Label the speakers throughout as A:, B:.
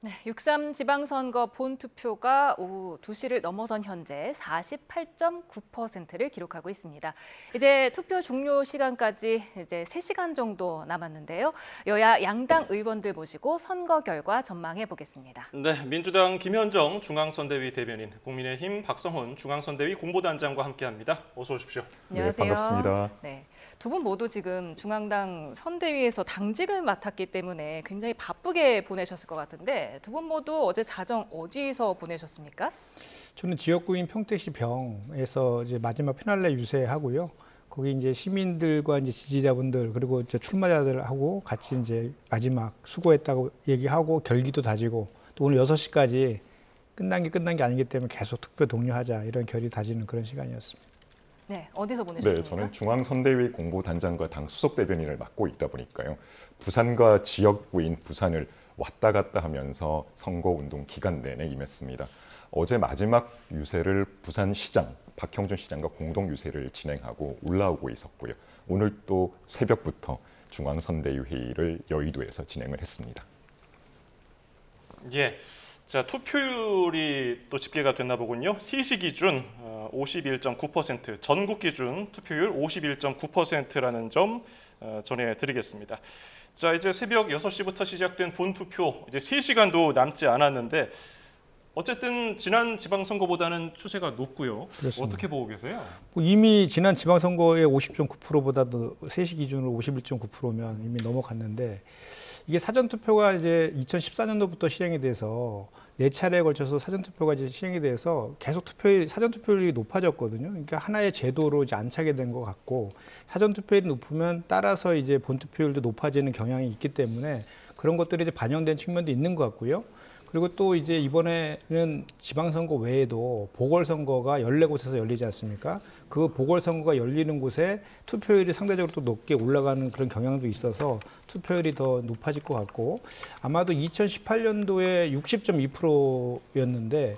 A: 네, 6.3 지방선거 본투표가 오후 2시를 넘어선 현재 48.9%를 기록하고 있습니다. 이제 투표 종료 시간까지 이제 3시간 정도 남았는데요. 여야 양당 의원들 모시고 선거 결과 전망해 보겠습니다.
B: 네, 민주당 김현정 중앙선대위 대변인, 국민의힘 박성훈 중앙선대위 공보단장과 함께합니다. 어서 오십시오.
A: 안녕하세요.
C: 네, 반갑습니다.
A: 네, 두 분 모두 지금 중앙당 선대위에서 당직을 맡았기 때문에 굉장히 바쁘게 보내셨을 것 같은데 두 분 모두 어제 자정 어디서 보내셨습니까?
C: 저는 지역구인 평택시 병에서 이제 마지막 피날레 유세하고요. 거기 이제 시민들과 이제 지지자분들 그리고 이제 출마자들하고 같이 이제 마지막 수고했다고 얘기하고 결기도 다지고 또 오늘 6시까지 끝난 게 아니기 때문에 계속 투표 독려하자 이런 결의 다지는 그런 시간이었습니다.
A: 네, 어디서
D: 네,
A: 보내셨습니까?
D: 저는 중앙선대위 공보단장과 당 수석대변인을 맡고 있다 보니까요. 부산과 지역구인 부산을 왔다 갔다 하면서 선거운동 기간 내내 임했습니다. 어제 마지막 유세를 부산시장, 박형준 시장과 공동 유세를 진행하고 올라오고 있었고요. 오늘 또 새벽부터 중앙선대위 회의를 여의도에서 진행을 했습니다.
B: 예, 자 투표율이 또 집계가 됐나 보군요. 3시 기준 51.9%, 전국 기준 투표율 51.9%라는 점 전해드리겠습니다. 자, 이제 새벽 6시부터 시작된 본투표, 이제 3시간도 남지 않았는데 어쨌든 지난 지방선거보다는 추세가 높고요.
C: 그렇습니다.
B: 어떻게 보고 계세요?
C: 이미 지난 지방선거의 50.9%보다도 3시 기준으로 51.9%면 이미 넘어갔는데 이게 사전투표가 이제 2014년도부터 시행이 돼서 4차례에 걸쳐서 사전투표가 이제 시행이 돼서 계속 사전투표율이 높아졌거든요. 그러니까 하나의 제도로 이제 안착이 된 것 같고 사전투표율이 높으면 따라서 이제 본투표율도 높아지는 경향이 있기 때문에 그런 것들이 이제 반영된 측면도 있는 것 같고요. 그리고 또 이제 이번에는 지방선거 외에도 보궐선거가 14곳에서 열리지 않습니까? 그 보궐선거가 열리는 곳에 투표율이 상대적으로 또 높게 올라가는 그런 경향도 있어서 투표율이 더 높아질 것 같고 아마도 2018년도에 60.2%였는데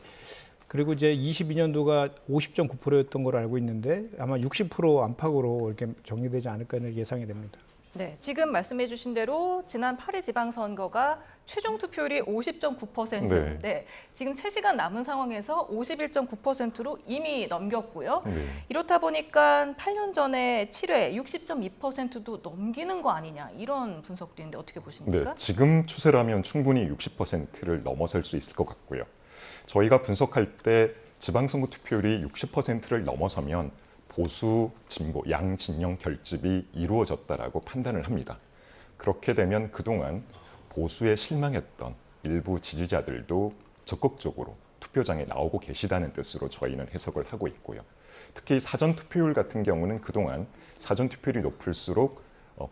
C: 그리고 이제 22년도가 50.9%였던 걸로 알고 있는데 아마 60% 안팎으로 이렇게 정리되지 않을까 예상이 됩니다.
A: 네, 지금 말씀해 주신 대로 지난 8일 지방선거가 최종 투표율이 50.9%인데 지금 3시간 남은 상황에서 51.9%로 이미 넘겼고요. 이렇다 보니까 8년 전에 7회 60.2%도 넘기는 거 아니냐 이런 분석도 있는데 어떻게 보십니까?
D: 네, 지금 추세라면 충분히 60%를 넘어설 수 있을 것 같고요. 저희가 분석할 때 지방선거 투표율이 60%를 넘어서면 보수, 진보, 양진영 결집이 이루어졌다라고 판단을 합니다. 그렇게 되면 그동안 보수에 실망했던 일부 지지자들도 적극적으로 투표장에 나오고 계시다는 뜻으로 저희는 해석을 하고 있고요. 특히 사전투표율 같은 경우는 그동안 사전투표율이 높을수록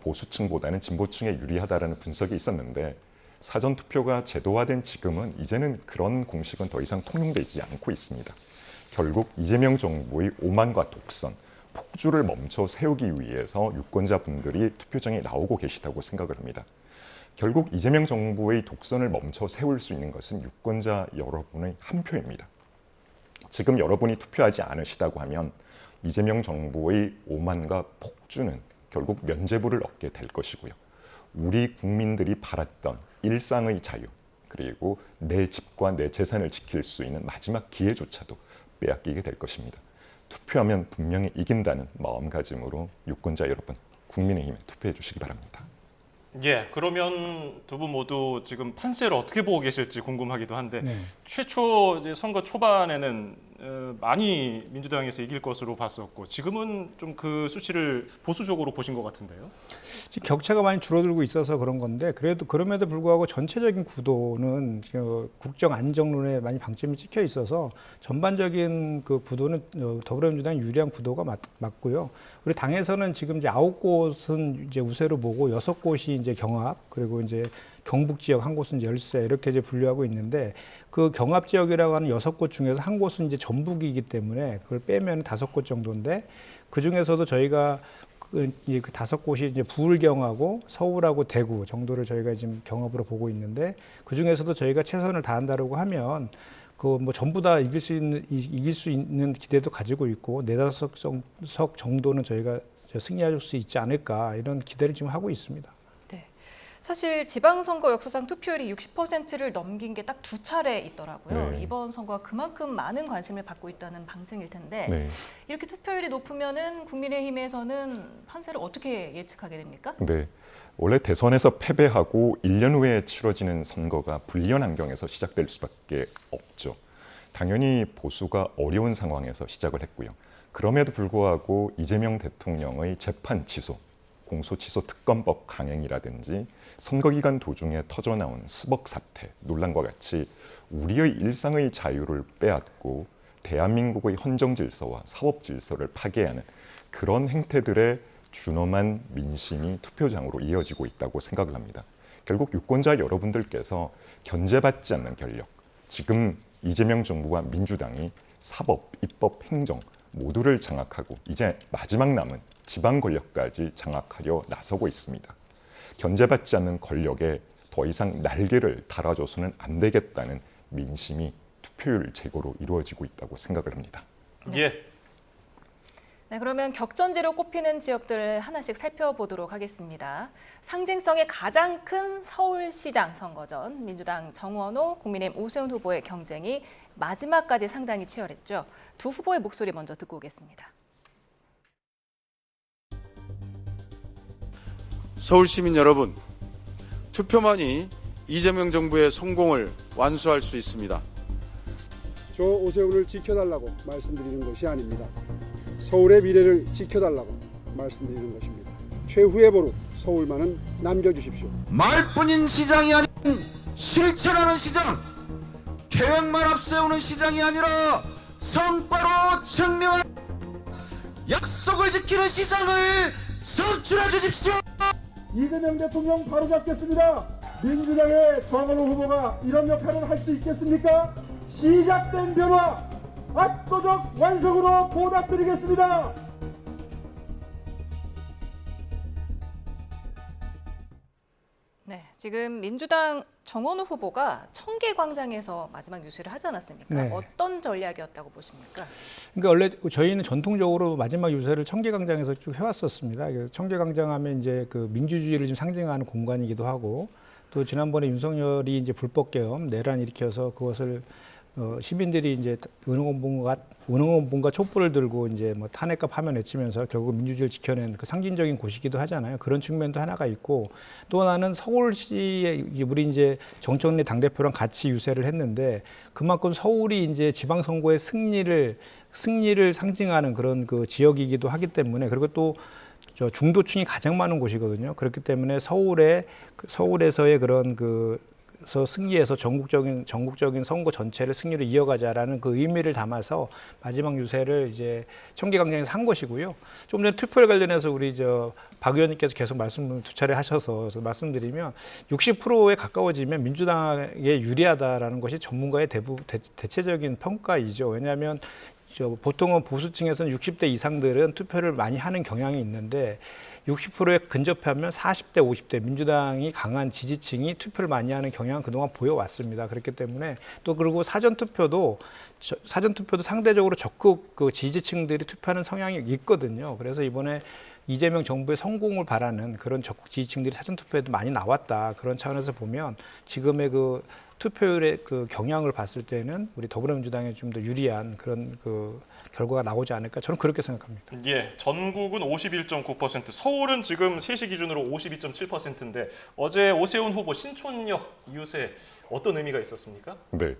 D: 보수층보다는 진보층에 유리하다라는 분석이 있었는데 사전투표가 제도화된 지금은 이제는 그런 공식은 더 이상 통용되지 않고 있습니다. 결국 이재명 정부의 오만과 독선, 폭주를 멈춰 세우기 위해서 유권자분들이 투표장에 나오고 계시다고 생각을 합니다. 결국 이재명 정부의 독선을 멈춰 세울 수 있는 것은 유권자 여러분의 한 표입니다. 지금 여러분이 투표하지 않으시다고 하면 이재명 정부의 오만과 폭주는 결국 면죄부를 얻게 될 것이고요. 우리 국민들이 바랐던 일상의 자유, 그리고 내 집과 내 재산을 지킬 수 있는 마지막 기회조차도 빼앗기게 될 것입니다. 투표하면 분명히 이긴다는 마음가짐으로 유권자 여러분, 국민의힘에 투표해 주시기 바랍니다.
B: 예, 그러면 두 분 모두 지금 판세를 어떻게 보고 계실지 궁금하기도 한데 최초 이제 선거 초반에는 많이 민주당에서 이길 것으로 봤었고 지금은 좀 그 수치를 보수적으로 보신 것 같은데요.
C: 지금 격차가 많이 줄어들고 있어서 그런 건데 그래도 그럼에도 불구하고 전체적인 구도는 국정 안정론에 많이 방점이 찍혀 있어서 전반적인 그 구도는 더불어민주당이 유리한 구도가 맞고요. 우리 당에서는 지금 이제 9곳은 이제 우세로 보고 6곳이 이제 경합 그리고 이제 경북 지역 한 곳은 열세 이렇게 이제 분류하고 있는데 그 경합 지역이라고 하는 6곳 중에서 한 곳은 이제 전북이기 때문에 그걸 빼면 5곳 정도인데 그 중에서도 저희가 그 5곳이 이제 부울경하고 서울하고 대구 정도를 저희가 지금 경합으로 보고 있는데 그 중에서도 저희가 최선을 다한다라고 하면 그 뭐 전부 다 이길 수 있는 기대도 가지고 있고 4-5석 정도는 저희가 승리할 수 있지 않을까 이런 기대를 지금 하고 있습니다.
A: 네. 사실 지방선거 역사상 투표율이 60%를 넘긴 게 딱 2차례 있더라고요.
D: 네.
A: 이번 선거가 그만큼 많은 관심을 받고 있다는 방증일 텐데
D: 네.
A: 이렇게 투표율이 높으면은 국민의힘에서는 판세를 어떻게 예측하게 됩니까?
D: 네. 원래 대선에서 패배하고 1년 후에 치러지는 선거가 불리한 환경에서 시작될 수밖에 없죠. 당연히 보수가 어려운 상황에서 시작을 했고요. 그럼에도 불구하고 이재명 대통령의 재판 취소, 공소취소 특검법 강행이라든지 선거기간 도중에 터져나온 스벅 사태 논란과 같이 우리의 일상의 자유를 빼앗고 대한민국의 헌정 질서와 사법 질서를 파괴하는 그런 행태들의 준엄한 민심이 투표장으로 이어지고 있다고 생각을 합니다. 결국 유권자 여러분들께서 견제받지 않는 권력, 지금 이재명 정부와 민주당이 사법, 입법, 행정 모두를 장악하고 이제 마지막 남은 지방 권력까지 장악하려 나서고 있습니다. 견제받지 않는 권력에 더 이상 날개를 달아줘서는 안 되겠다는 민심이 투표율 제고로 이루어지고 있다고 생각을 합니다.
B: 예.
A: 네, 그러면 격전지로 꼽히는 지역들을 하나씩 살펴보도록 하겠습니다. 상징성이 가장 큰 서울시장 선거전, 민주당 정원호, 국민의힘 오세훈 후보의 경쟁이 마지막까지 상당히 치열했죠. 두 후보의 목소리 먼저 듣고 오겠습니다.
E: 서울 시민 여러분, 투표만이 이재명 정부의 성공을 완수할 수 있습니다.
F: 저 오세훈을 지켜달라고 말씀드리는 것이 아닙니다. 서울의 미래를 지켜달라고 말씀드리는 것입니다. 최후의 보루 서울만은 남겨주십시오.
G: 말뿐인 시장이 아닌 실천하는 시장, 계획만 앞세우는 시장이 아니라 성과로 증명한 약속을 지키는 시장을 선출해 주십시오.
F: 이재명 대통령 바로잡겠습니다. 민주당의 정원호 후보가 이런 역할을 할 수 있겠습니까? 시작된 변화 압도적 완성으로 보답드리겠습니다.
A: 네, 지금 민주당 정원호 후보가 청계광장에서 마지막 유세를 하지 않았습니까?
C: 네.
A: 어떤 전략이었다고 보십니까?
C: 그러니까 원래 저희는 전통적으로 마지막 유세를 청계광장에서 쭉 해왔었습니다. 청계광장 하면 이제 그 민주주의를 좀 상징하는 공간이기도 하고, 또 지난번에 윤석열이 이제 불법계엄 내란 일으켜서 그것을 시민들이 이제 은흥원분과 촛불을 들고 이제 뭐 탄핵과 파면 외치면서 결국 민주주의를 지켜낸 그 상징적인 곳이기도 하잖아요. 그런 측면도 하나가 있고, 또 하나는 서울시에 우리 이제 정청래 당대표랑 같이 유세를 했는데 그만큼 서울이 이제 지방선거의 승리를 상징하는 그런 그 지역이기도 하기 때문에, 그리고 또 저 중도층이 가장 많은 곳이거든요. 그렇기 때문에 서울에서의 그런 그래서 승리해서 전국적인 선거 전체를 승리로 이어가자라는 그 의미를 담아서 마지막 유세를 이제 청계광장에서 한 것이고요. 좀 전에 투표에 관련해서 우리 박 의원님께서 계속 말씀을 2차례 하셔서 말씀드리면 60%에 가까워지면 민주당에 유리하다라는 것이 전문가의 대체적인 평가이죠. 왜냐하면 보통은 보수층에서는 60대 이상들은 투표를 많이 하는 경향이 있는데 60%에 근접하면 40대, 50대 민주당이 강한 지지층이 투표를 많이 하는 경향은 그동안 보여왔습니다. 그렇기 때문에 또 그리고 사전투표도 상대적으로 적극 그 지지층들이 투표하는 성향이 있거든요. 그래서 이번에 이재명 정부의 성공을 바라는 그런 적극 지지층들이 사전투표에도 많이 나왔다. 그런 차원에서 보면 지금의 그 투표율의 그 경향을 봤을 때는 우리 더불어민주당에 좀 더 유리한 그런 그 결과가 나오지 않을까, 저는 그렇게 생각합니다.
B: 예, 전국은 51.9%, 서울은 지금 3시 기준으로 52.7%인데 어제 오세훈 후보 신촌역 유세 어떤 의미가 있었습니까?
D: 네,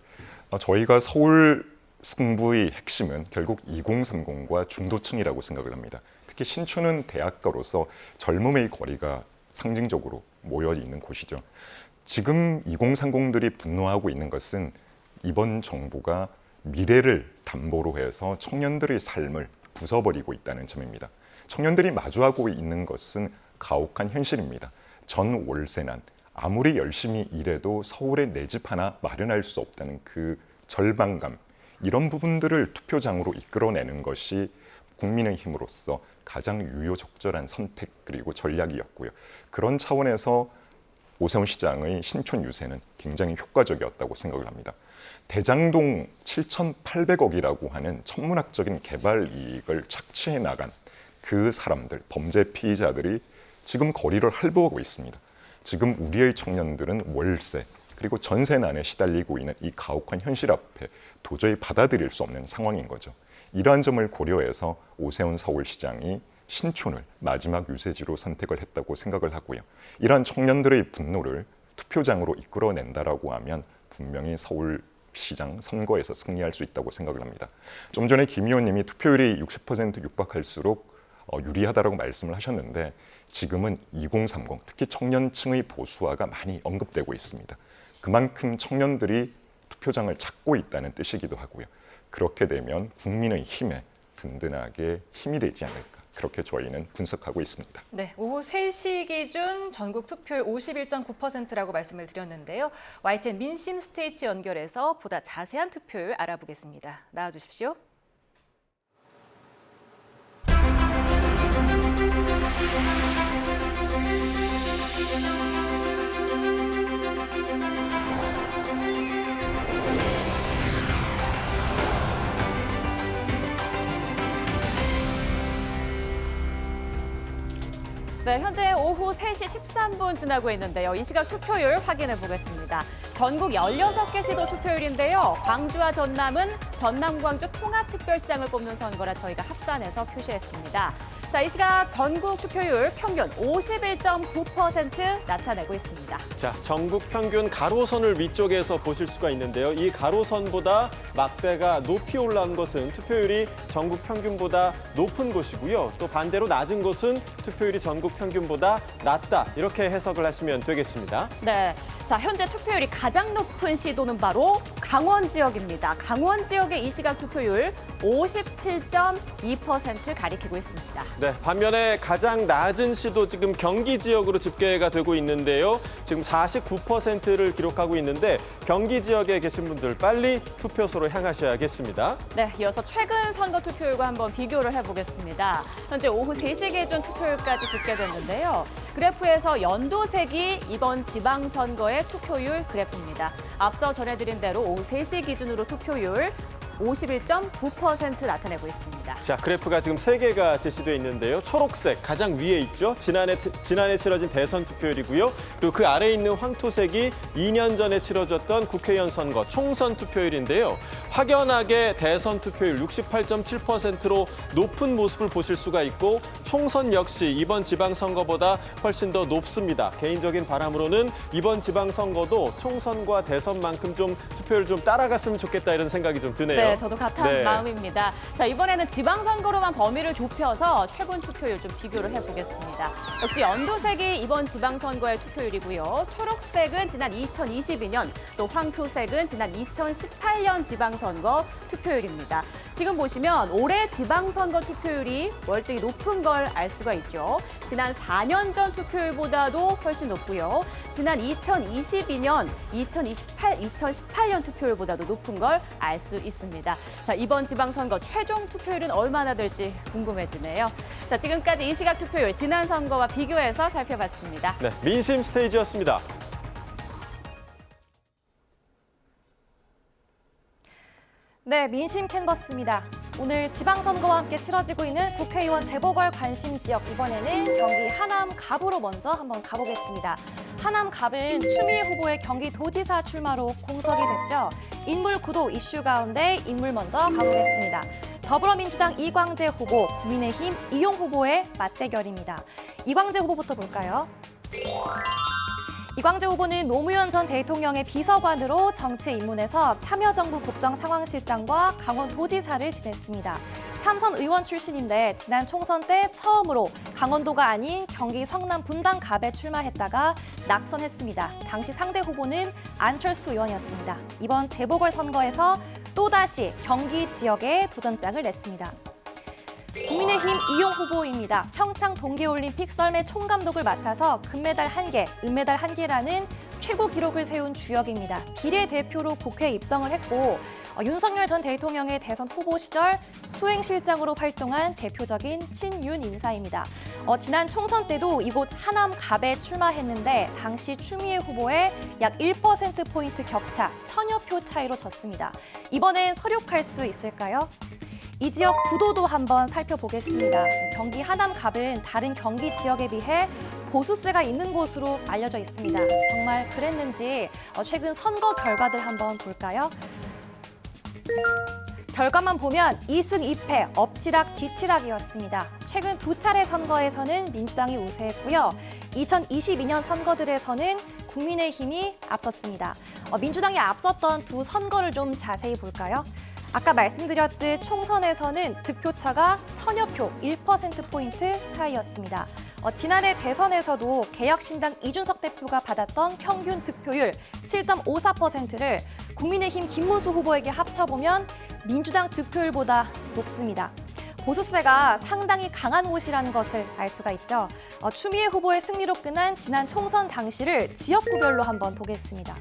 D: 저희가 서울 승부의 핵심은 결국 2030과 중도층이라고 생각을 합니다. 특히 신촌은 대학가로서 젊음의 거리가 상징적으로 모여 있는 곳이죠. 지금 2030들이 분노하고 있는 것은 이번 정부가 미래를 담보로 해서 청년들의 삶을 부숴버리고 있다는 점입니다. 청년들이 마주하고 있는 것은 가혹한 현실입니다. 전 월세난, 아무리 열심히 일해도 서울에 내 집 하나 마련할 수 없다는 그 절망감, 이런 부분들을 투표장으로 이끌어내는 것이 국민의힘으로서 가장 유효적절한 선택 그리고 전략이었고요. 그런 차원에서 오세훈 시장의 신촌 유세는 굉장히 효과적이었다고 생각을 합니다. 대장동 7,800억이라고 하는 천문학적인 개발 이익을 착취해 나간 그 사람들, 범죄 피의자들이 지금 거리를 활보하고 있습니다. 지금 우리의 청년들은 월세 그리고 전세난에 시달리고 있는 이 가혹한 현실 앞에 도저히 받아들일 수 없는 상황인 거죠. 이러한 점을 고려해서 오세훈 서울시장이 신촌을 마지막 유세지로 선택을 했다고 생각을 하고요. 이러한 청년들의 분노를 투표장으로 이끌어낸다라고 하면 분명히 서울시장 선거에서 승리할 수 있다고 생각을 합니다. 좀 전에 김 의원님이 투표율이 60% 육박할수록 유리하다라고 말씀을 하셨는데 지금은 2030, 특히 청년층의 보수화가 많이 언급되고 있습니다. 그만큼 청년들이 투표장을 찾고 있다는 뜻이기도 하고요. 그렇게 되면 국민의 힘에 든든하게 힘이 되지 않을까. 그렇게 저희는 분석하고 있습니다.
A: 네, 오후 3시 기준 전국 투표율 51.9%라고 말씀을 드렸는데요. YTN 민심 스테이지 연결해서 보다 자세한 투표율 알아보겠습니다. 나와주십시오.
H: 네, 현재 오후 3시 13분 지나고 있는데요. 이 시각 투표율 확인해 보겠습니다. 전국 16개 시도 투표율인데요. 광주와 전남은 전남 광주 통합특별시장을 뽑는 선거라 저희가 합산해서 표시했습니다. 자, 이 시각 전국 투표율 평균 51.9% 나타내고 있습니다.
I: 자, 전국 평균 가로선을 위쪽에서 보실 수가 있는데요. 이 가로선보다 막대가 높이 올라온 것은 투표율이 전국 평균보다 높은 곳이고요. 또 반대로 낮은 곳은 투표율이 전국 평균보다 낮다. 이렇게 해석을 하시면 되겠습니다.
H: 네, 자, 현재 투표율이 가장 높은 시도는 바로 강원 지역입니다. 강원 지역의 이 시각 투표율 57.2% 가리키고 있습니다.
I: 네, 반면에 가장 낮은 시도 지금 경기 지역으로 집계가 되고 있는데요. 지금 49%를 기록하고 있는데 경기 지역에 계신 분들 빨리 투표소로 향하셔야겠습니다.
H: 네, 이어서 최근 선거 투표율과 한번 비교를 해보겠습니다. 현재 오후 3시 기준 투표율까지 집계됐는데요. 그래프에서 연두색이 이번 지방선거의 투표율 그래프입니다. 앞서 전해드린 대로 오후 3시 기준으로 투표율 51.9% 나타내고 있습니다.
I: 자, 그래프가 지금 3개가 제시되어 있는데요. 초록색 가장 위에 있죠. 지난해 치러진 대선 투표율이고요. 그리고 그 아래에 있는 황토색이 2년 전에 치러졌던 국회의원 선거 총선 투표율인데요. 확연하게 대선 투표율 68.7%로 높은 모습을 보실 수가 있고 총선 역시 이번 지방선거보다 훨씬 더 높습니다. 개인적인 바람으로는 이번 지방선거도 총선과 대선만큼 좀 투표율 좀 따라갔으면 좋겠다 이런 생각이 좀 드네요.
H: 네, 저도 같은 마음입니다. 자, 이번에는 지방선거로만 범위를 좁혀서 최근 투표율 좀 비교를 해보겠습니다. 역시 연두색이 이번 지방선거의 투표율이고요. 초록색은 지난 2022년, 또 황토색은 지난 2018년 지방선거 투표율입니다. 지금 보시면 올해 지방선거 투표율이 월등히 높은 걸 알 수가 있죠. 지난 4년 전 투표율보다도 훨씬 높고요. 지난 2022년, 2018년 투표율보다도 높은 걸 알 수 있습니다. 자, 이번 지방선거 최종 투표율은 얼마나 될지 궁금해지네요. 자, 지금까지 이 시각 투표율 지난 선거와 비교해서 살펴봤습니다.
I: 네, 민심 스테이지였습니다.
J: 네, 민심 캔버스입니다. 오늘 지방선거와 함께 치러지고 있는 국회의원 재보궐 관심 지역, 이번에는 경기 하남 갑으로 먼저 한번 가보겠습니다. 하남 갑은 추미애 후보의 경기도지사 출마로 공석이 됐죠. 인물 구도 이슈 가운데 인물 먼저 가보겠습니다. 더불어민주당 이광재 후보, 국민의힘 이용 후보의 맞대결입니다. 이광재 후보부터 볼까요? 이광재 후보는 노무현 전 대통령의 비서관으로 정치에 입문해서 참여정부 국정상황실장과 강원도지사를 지냈습니다. 삼선 의원 출신인데 지난 총선 때 처음으로 강원도가 아닌 경기 성남 분당갑에 출마했다가 낙선했습니다. 당시 상대 후보는 안철수 의원이었습니다. 이번 재보궐선거에서 또다시 경기 지역에 도전장을 냈습니다. 국민의힘 이용 후보입니다. 평창 동계올림픽 썰매 총감독을 맡아서 금메달 1개, 은메달 1개라는 최고 기록을 세운 주역입니다. 비례대표로 국회에 입성을 했고 윤석열 전 대통령의 대선 후보 시절 수행실장으로 활동한 대표적인 친윤 인사입니다. 지난 총선 때도 이곳 하남 갑에 출마했는데 당시 추미애 후보의 약 1%포인트 격차, 1000여 표 차이로 졌습니다. 이번엔 서륙할 수 있을까요? 이 지역 구도도 한번 살펴보겠습니다. 경기 하남 갑은 다른 경기 지역에 비해 보수세가 있는 곳으로 알려져 있습니다. 정말 그랬는지 최근 선거 결과들 한번 볼까요? 결과만 보면 2승 2패, 엎치락 뒤치락이었습니다. 최근 두 차례 선거에서는 민주당이 우세했고요. 2022년 선거들에서는 국민의힘이 앞섰습니다. 민주당이 앞섰던 두 선거를 좀 자세히 볼까요? 아까 말씀드렸듯 총선에서는 득표차가 1000여 표, 1%포인트 차이였습니다. 지난해 대선에서도 개혁신당 이준석 대표가 받았던 평균 득표율 7.54%를 국민의힘 김문수 후보에게 합쳐보면 민주당 득표율보다 높습니다. 보수세가 상당히 강한 곳이라는 것을 알 수가 있죠. 추미애 후보의 승리로 끝난 지난 총선 당시를 지역구별로 한번 보겠습니다.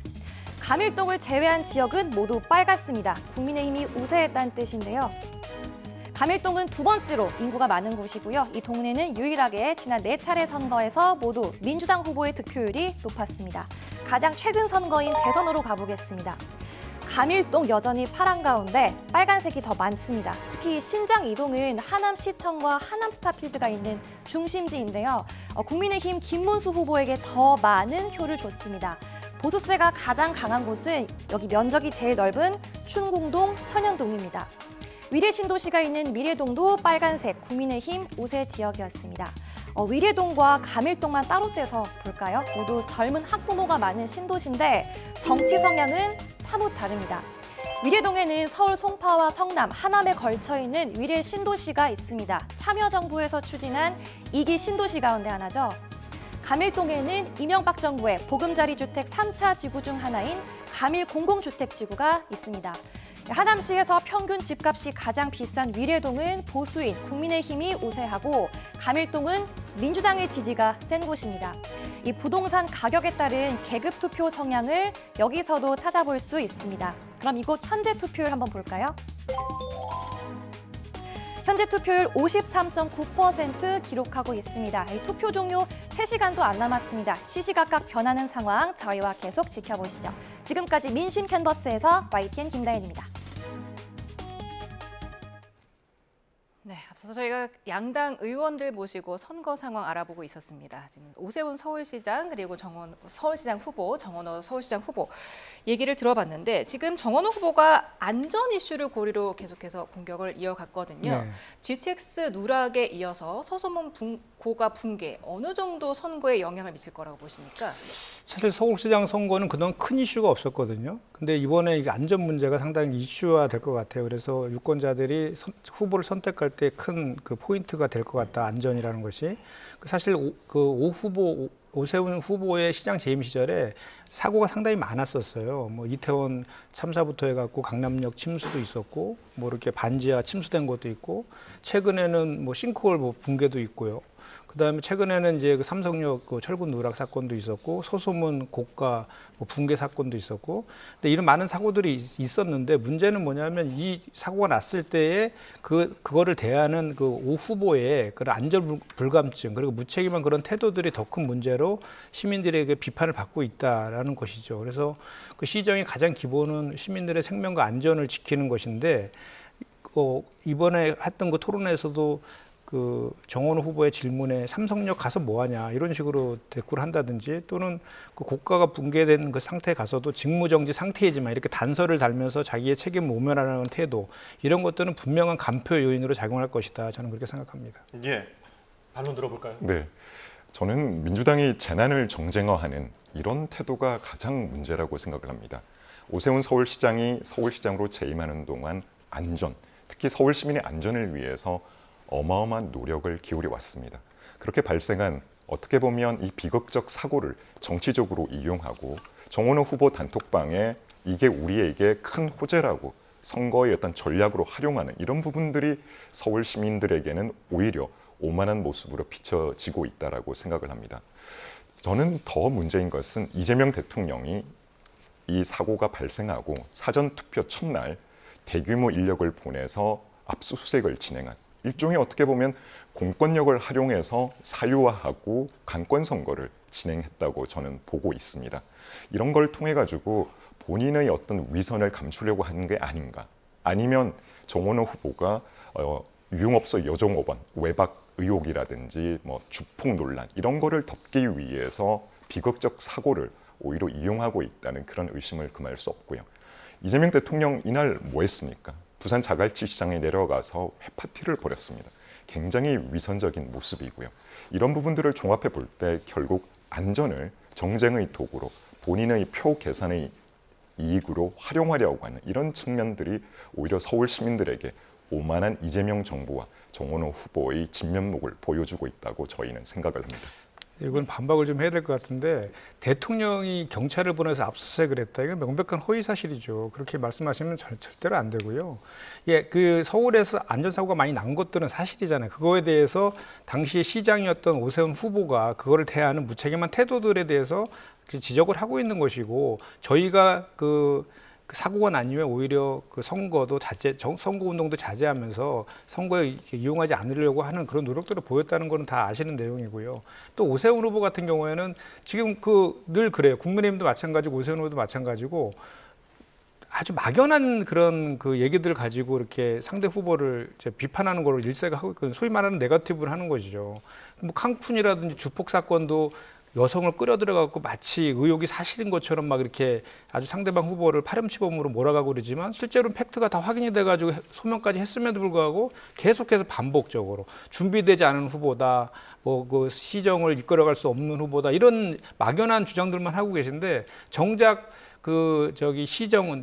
J: 감일동을 제외한 지역은 모두 빨갛습니다. 국민의힘이 우세했다는 뜻인데요. 감일동은 두 번째로 인구가 많은 곳이고요. 이 동네는 유일하게 지난 4차례 선거에서 모두 민주당 후보의 득표율이 높았습니다. 가장 최근 선거인 대선으로 가보겠습니다. 감일동 여전히 파란 가운데 빨간색이 더 많습니다. 특히 신장 이동은 하남시청과 하남스타필드가 있는 중심지인데요. 국민의힘 김문수 후보에게 더 많은 표를 줬습니다. 보수세가 가장 강한 곳은 여기 면적이 제일 넓은 춘궁동, 천연동입니다. 위례신도시가 있는 미래동도 빨간색 국민의힘 우세 지역이었습니다. 위례동과 감일동만 따로 떼서 볼까요? 모두 젊은 학부모가 많은 신도시인데 정치 성향은 사뭇 다릅니다. 위례동에는 서울 송파와 성남, 하남에 걸쳐 있는 위례 신도시가 있습니다. 참여정부에서 추진한 2기 신도시 가운데 하나죠. 감일동에는 이명박 정부의 보금자리 주택 3차 지구 중 하나인 감일 공공주택지구가 있습니다. 하남시에서 평균 집값이 가장 비싼 위례동은 보수인 국민의힘이 우세하고 감일동은 민주당의 지지가 센 곳입니다. 이 부동산 가격에 따른 계급 투표 성향을 여기서도 찾아볼 수 있습니다. 그럼 이곳 현재 투표율 한번 볼까요? 현재 투표율 53.9% 기록하고 있습니다. 투표 종료 3시간도 안 남았습니다. 시시각각 변하는 상황 저희와 계속 지켜보시죠. 지금까지 민심 캔버스에서 YTN 김다현입니다.
A: 네, 앞서서 저희가 양당 의원들 모시고 선거 상황 알아보고 있었습니다. 지금 오세훈 서울시장 그리고 서울시장 후보, 정원호 서울시장 후보 얘기를 들어봤는데 지금 정원호 후보가 안전 이슈를 고리로 계속해서 공격을 이어갔거든요.
C: 네.
A: GTX 누락에 이어서 서소문 고가 붕괴 어느 정도 선거에 영향을 미칠 거라고 보십니까?
C: 사실 서울시장 선거는 그동안 큰 이슈가 없었거든요. 근데 이번에 이게 안전 문제가 상당히 이슈화 될 것 같아요. 그래서 유권자들이 후보를 선택할 때 큰 그 포인트가 될 것 같다. 안전이라는 것이. 사실 오세훈 후보의 시장 재임 시절에 사고가 상당히 많았었어요. 뭐 이태원 참사부터 해갖고 강남역 침수도 있었고, 뭐 이렇게 반지하 침수된 것도 있고, 최근에는 뭐 싱크홀 붕괴도 있고요. 그다음에 최근에는 이제 그 삼성역 그 철근 누락 사건도 있었고 소소문 고가 뭐 붕괴 사건도 있었고, 근데 이런 많은 사고들이 있었는데 문제는 뭐냐면 이 사고가 났을 때에 그거를 대하는 그 오 후보의 그런 안전 불감증 그리고 무책임한 그런 태도들이 더 큰 문제로 시민들에게 비판을 받고 있다라는 것이죠. 그래서 그 시정의 가장 기본은 시민들의 생명과 안전을 지키는 것인데 이번에 했던 그 토론에서도 그 정원호 후보의 질문에 삼성역 가서 뭐하냐 이런 식으로 대꾸를 한다든지 또는 그 고가가 붕괴된 그 상태에 가서도 직무정지 상태이지만 이렇게 단서를 달면서 자기의 책임을 모면하는 태도 이런 것들은 분명한 간표 요인으로 작용할 것이다. 저는 그렇게 생각합니다.
B: 예, 반론 들어볼까요?
D: 네, 저는 민주당이 재난을 정쟁화하는 이런 태도가 가장 문제라고 생각을 합니다. 오세훈 서울시장이 서울시장으로 재임하는 동안 안전, 특히 서울 시민의 안전을 위해서 어마어마한 노력을 기울여 왔습니다. 그렇게 발생한 어떻게 보면 이 비극적 사고를 정치적으로 이용하고 정원호 후보 단톡방에 이게 우리에게 큰 호재라고 선거의 어떤 전략으로 활용하는 이런 부분들이 서울 시민들에게는 오히려 오만한 모습으로 비춰지고 있다라고 생각을 합니다. 저는 더 문제인 것은 이재명 대통령이 이 사고가 발생하고 사전투표 첫날 대규모 인력을 보내서 압수수색을 진행한 일종의 어떻게 보면 공권력을 활용해서 사유화하고 강권 선거를 진행했다고 저는 보고 있습니다. 이런 걸 통해 가지고 본인의 어떤 위선을 감추려고 하는 게 아닌가? 아니면 정원호 후보가 유흥업소 여종업원 외박 의혹이라든지 뭐 주폭 논란 이런 거를 덮기 위해서 비극적 사고를 오히려 이용하고 있다는 그런 의심을 금할 수 없고요. 이재명 대통령 이날 뭐 했습니까? 부산 자갈치 시장에 내려가서 회파티를 벌였습니다. 굉장히 위선적인 모습이고요. 이런 부분들을 종합해 볼 때 결국 안전을 정쟁의 도구로 본인의 표 계산의 이익으로 활용하려고 하는 이런 측면들이 오히려 서울 시민들에게 오만한 이재명 정부와 정원호 후보의 진면목을 보여주고 있다고 저희는 생각을 합니다.
C: 이건 반박을 좀 해야 될 것 같은데 대통령이 경찰을 보내서 압수수색을 했다. 이건 명백한 허위 사실이죠. 그렇게 말씀하시면 절대로 안 되고요. 예, 그 서울에서 안전사고가 많이 난 것들은 사실이잖아요. 그거에 대해서 당시 시장이었던 오세훈 후보가 그거를 대하는 무책임한 태도들에 대해서 지적을 하고 있는 것이고 저희가 그 사고가 난 이후에 오히려 그 선거도 선거 운동도 자제하면서 선거에 이용하지 않으려고 하는 그런 노력들을 보였다는 거는 다 아시는 내용이고요. 또 오세훈 후보 같은 경우에는 지금 늘 그래요. 국민의힘도 마찬가지고 오세훈 후보도 마찬가지고 아주 막연한 그런 그 얘기들을 가지고 이렇게 상대 후보를 이제 비판하는 거로 일색을 하고 있거든요. 소위 말하는 네거티브를 하는 것이죠. 뭐 칸쿤이라든지 주폭 사건도 여성을 끌어들여갖고 마치 의혹이 사실인 것처럼 막 이렇게 아주 상대방 후보를 파렴치범으로 몰아가고 그러지만 실제로는 팩트가 다 확인이 돼가지고 소명까지 했음에도 불구하고 계속해서 반복적으로 준비되지 않은 후보다, 뭐 그 시정을 이끌어갈 수 없는 후보다 이런 막연한 주장들만 하고 계신데 정작 구청장은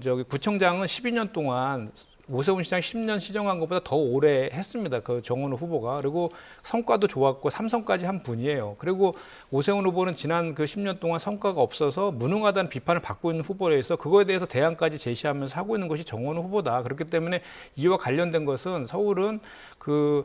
C: 12년 동안 오세훈 시장 10년 시정한 것보다 더 오래 했습니다. 그 정원호 후보가. 그리고 성과도 좋았고 3선까지 한 분이에요. 그리고 오세훈 후보는 지난 그 10년 동안 성과가 없어서 무능하다는 비판을 받고 있는 후보로서 그거에 대해서 대안까지 제시하면서 하고 있는 것이 정원호 후보다. 그렇기 때문에 이와 관련된 것은 서울은 그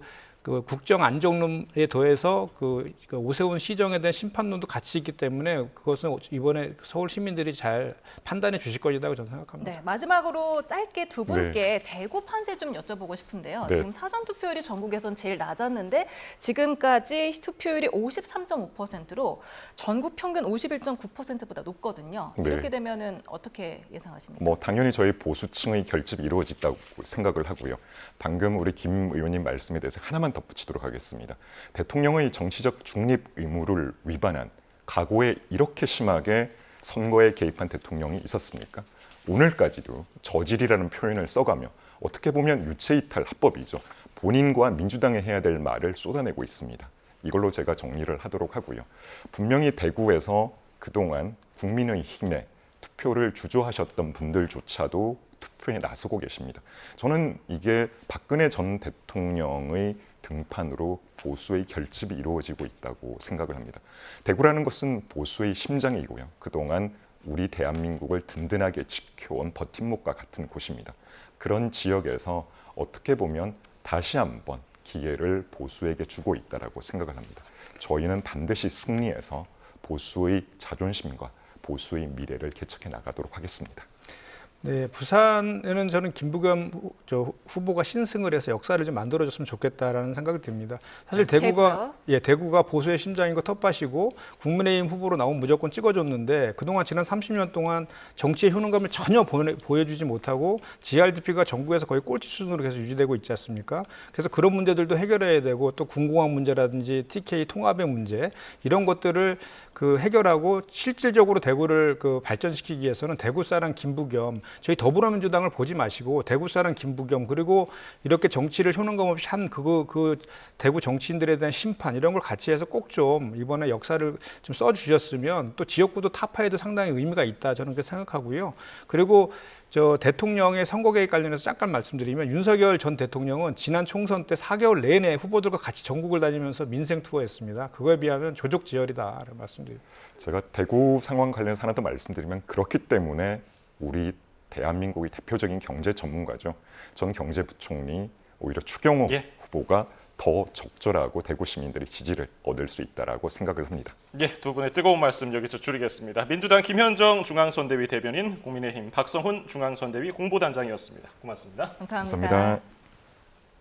C: 국정 안정론에 더해서 그 오세훈 시정에 대한 심판론도 같이 있기 때문에 그것은 이번에 서울 시민들이 잘 판단해 주실 것이라고 저는 생각합니다.
A: 네, 마지막으로 짧게 두 분께 대구 판세 좀 여쭤보고 싶은데요.
D: 네.
A: 지금 사전 투표율이 전국에선 제일 낮았는데 지금까지 투표율이 53.5%로 전국 평균 51.9%보다 높거든요.
D: 네.
A: 이렇게 되면은 어떻게 예상하십니까?
D: 뭐 당연히 저희 보수층의 결집이 이루어졌다고 생각을 하고요. 방금 우리 김 의원님 말씀에 대해서 하나만 덧붙이도록 하겠습니다. 대통령의 정치적 중립 의무를 위반한 과거에 이렇게 심하게 선거에 개입한 대통령이 있었습니까? 오늘까지도 저질이라는 표현을 써가며 어떻게 보면 유체이탈 합법이죠. 본인과 민주당에 해야 될 말을 쏟아내고 있습니다. 이걸로 제가 정리를 하도록 하고요. 분명히 대구에서 그동안 국민의힘에 투표를 주저하셨던 분들조차도 투표에 나서고 계십니다. 저는 이게 박근혜 전 대통령의 등판으로 보수의 결집이 이루어지고 있다고 생각을 합니다. 대구라는 것은 보수의 심장이고요. 그동안 우리 대한민국을 든든하게 지켜온 버팀목과 같은 곳입니다. 그런 지역에서 어떻게 보면 다시 한번 기회를 보수에게 주고 있다고 생각을 합니다. 저희는 반드시 승리해서 보수의 자존심과 보수의 미래를 개척해 나가도록 하겠습니다.
C: 네, 부산에는 저는 김부겸 후보가 신승을 해서 역사를 좀 만들어줬으면 좋겠다라는 생각이 듭니다. 사실 대구가 보수의 심장인 거 텃밭이고 국민의힘 후보로 나오면 무조건 찍어줬는데 그동안 지난 30년 동안 정치의 효능감을 전혀 보여주지 못하고 GRDP가 전국에서 거의 꼴찌 수준으로 계속 유지되고 있지 않습니까? 그래서 그런 문제들도 해결해야 되고 또 군공항 문제라든지 TK 통합의 문제 이런 것들을 해결하고 실질적으로 대구를 발전시키기 위해서는 대구 사람 김부겸 저희 더불어민주당을 보지 마시고 대구 사람 김부겸 그리고 이렇게 정치를 효능감 없이 한 그 대구 정치인들에 대한 심판 이런 걸 같이 해서 꼭 좀 이번에 역사를 좀 써주셨으면 또 지역구도 타파에도 상당히 의미가 있다 저는 그렇게 생각하고요. 그리고 대통령의 선거 개입 관련해서 잠깐 말씀드리면 윤석열 전 대통령은 지난 총선 때 4개월 내내 후보들과 같이 전국을 다니면서 민생 투어했습니다. 그거에 비하면 조족지혈이다 말씀드립니다.
D: 제가 대구 상황 관련해서 하나 더 말씀드리면 그렇기 때문에 우리 대한민국의 대표적인 경제 전문가죠. 전 경제부총리 오히려 추경호 후보가 더 적절하고 대구 시민들이 지지를 얻을 수 있다라고 생각을 합니다.
B: 예, 두 분의 뜨거운 말씀 여기서 줄이겠습니다. 민주당 김현정 중앙선대위 대변인, 국민의힘 박성훈 중앙선대위 공보단장이었습니다. 고맙습니다.
A: 감사합니다.
D: 감사합니다.